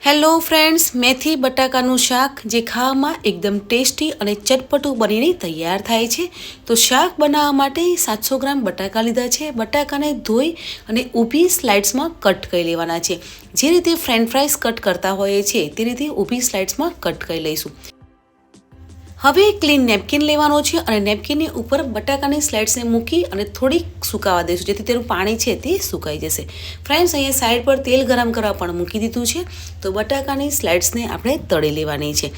Hello friends, મેથી બટાકાનું શાક જે ખાવામાં એકદમ ટેસ્ટી અને ચટપટું બનીને તૈયાર થાય છે. તો શાક બનાવવા માટે 700 ગ્રામ બટાકા લીધા છે. બટાકાને ધોઈ અને ઊભી સ્લાઇડ્સમાં કટ કરી લેવાના છે. જે રીતે ફ્રેન્ચ ફ્રાઈઝ કટ કરતા હોઈએ છીએ તે રીતે ઊભી સ્લાઇડ્સમાં કટ કરી લઈશું. હવે ક્લીન નેપકિન લેવાનો છે અને નેપકિનની ઉપર બટાકાની સ્લાઇડ્સને મૂકી અને થોડીક સુકાવા દઈશું, જેથી તેનું પાણી છે તે સુકાઈ જશે. ફ્રેન્ડ્સ, અહીંયા સાઈડ પર તેલ ગરમ કરવા પણ મૂકી દીધું છે. તો બટાકાની સ્લાઇડ્સને આપણે તળી લેવાની છે.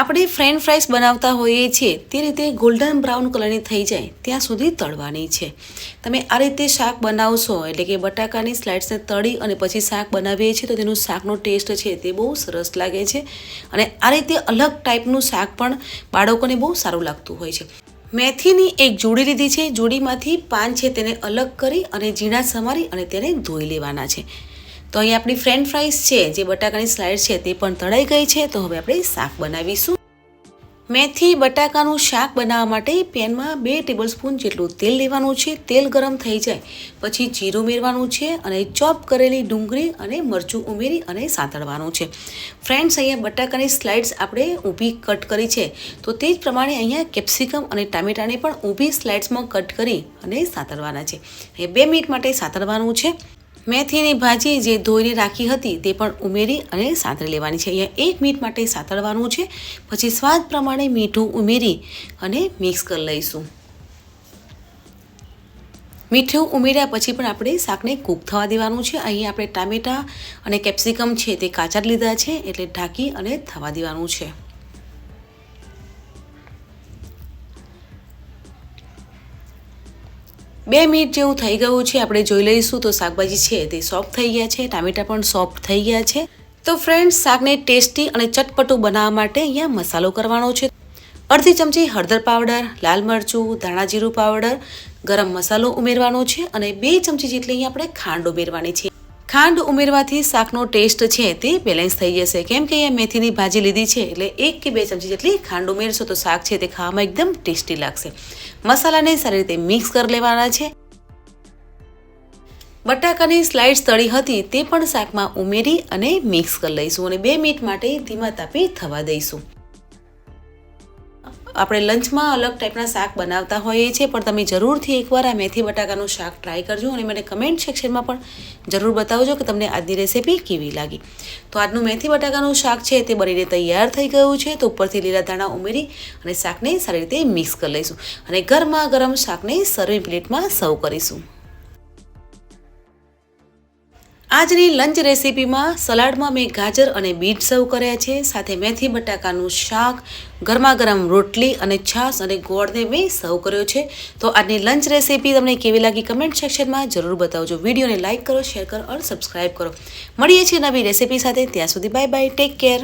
આપણે ફ્રેન્ચ ફ્રાઈઝ બનાવતા હોઈએ છીએ તે રીતે ગોલ્ડન બ્રાઉન કલરની થઈ જાય ત્યાં સુધી તળવાની છે. તમે આ રીતે શાક બનાવશો, એટલે કે બટાકાની સ્લાઇડ્સને તળી અને પછી શાક બનાવીએ છીએ તો તેનું શાકનો ટેસ્ટ છે તે બહુ સરસ લાગે છે. અને આ રીતે અલગ ટાઈપનું શાક પણ બાળકોને બહુ સારું લાગતું હોય છે. મેથીની એક જોડી લીધી છે. જોડીમાંથી પાન છે તેને અલગ કરી અને ઝીણા સમારી અને તેને ધોઈ લેવાના છે. તો અહીં આપણી ફ્રેન્ચ ફ્રાઈઝ છે, જે બટાકાની સ્લાઇડ છે તે પણ તળાઈ ગઈ છે. તો હવે આપણે શાક બનાવીશું. મેથી બટાકાનું શાક બનાવવા માટે પેનમાં 2 ટેબલસ્પૂન જેટલું તેલ લેવાનું છે. તેલ ગરમ થઈ જાય પછી જીરું ઉમેરવાનું છે અને ચોપ કરેલી ડુંગળી અને મરચું ઉમેરી અને સાંતળવાનું છે. ફ્રેન્ડ્સ, અહીંયા બટાકાની સ્લાઇડ્સ આપણે ઊભી કટ કરી છે, તો તે જ પ્રમાણે અહીંયા કેપ્સિકમ અને ટામેટાને પણ ઊભી સ્લાઇડ્સમાં કટ કરી અને સાંતળવાના છે. અહીંયા 2 મિનિટ માટે સાંતળવાનું છે. મેથીની ભાજી જે ધોઈને રાખી હતી તે પણ ઉમેરી અને સાંતળી લેવાની છે. અહીંયા 1 મિનિટ માટે સાંતળવાનું છે. પછી સ્વાદ પ્રમાણે મીઠું ઉમેરી અને મિક્સ કરી લઈશું. મીઠું ઉમેર્યા પછી પણ આપણે શાકને કૂક થવા દેવાનું છે. અહીં આપણે ટામેટાં અને કેપ્સિકમ છે તે કાચા લીધા છે, એટલે ઢાંકી અને થવા દેવાનું છે. બે મિનિટ જેવું થઈ ગયું છે. આપણે જોઈ લઈશું તો શાકભાજી છે તે સોફ્ટ થઈ ગયા છે, ટામેટા પણ સોફ્ટ થઈ ગયા છે. તો ફ્રેન્ડ્સ, શાકને ટેસ્ટી અને ચટપટું બનાવવા માટે અહીંયા મસાલો કરવાનો છે. અડધી ચમચી હળદર પાવડર, લાલ મરચું, ધાણા જીરું પાવડર, ગરમ મસાલો ઉમેરવાનો છે અને 2 ચમચી જેટલી અહીંયા આપણે ખાંડ ઉમેરવાની છે. ખાંડ ઉમેરવાથી શાકનો ટેસ્ટ છે તે બેલેન્સ થઈ જશે. કેમ કે અહીંયા મેથીની ભાજી લીધી છે, એટલે 1 કે 2 ચમચી જેટલી ખાંડ ઉમેરશો તો શાક છે તે ખાવામાં એકદમ ટેસ્ટી લાગશે. મસાલાને સારી રીતે મિક્સ કરી લેવાના છે. બટાકાની સ્લાઇડ્સ તળી હતી તે પણ શાકમાં ઉમેરી અને મિક્સ કરી લઈશું અને 2 મિનિટ માટે ધીમા તાપે થવા દઈશું. આપણે લંચમાં અલગ ટાઈપના શાક બનાવતા હોઈએ છીએ, પણ તમે જરૂરથી એકવાર આ મેથી બટાકાનું શાક ટ્રાય કરજો અને મને કમેન્ટ સેક્શનમાં પણ જરૂર બતાવજો કે તમને આજની રેસીપી કેવી લાગી. તો આજનું મેથી બટાકાનું શાક છે તે બનીને તૈયાર થઈ ગયું છે. તો ઉપરથી લીલા ધાણા ઉમેરી અને શાકને સારી રીતે મિક્સ કરી લઈશું અને ગરમા ગરમ શાકને સર્વિંગ પ્લેટમાં સર્વ કરીશું. આજની લંચ રેસીપીમાં સલાડમાં મેં ગાજર અને બીટ સર્વ કર્યા છે. સાથે મેથી બટાકાનું શાક, ગરમા ગરમ રોટલી અને છાશ અને ગોળને મેં સર્વ કર્યો છે. તો આજની લંચ રેસીપી તમને કેવી લાગી કમેન્ટ સેક્શનમાં જરૂર બતાવજો. વિડીયોને લાઇક કરો, શેર કરો અને સબસ્ક્રાઈબ કરો. મળીએ છીએ નવી રેસીપી સાથે. ત્યાં સુધી બાય બાય, ટેક કેર.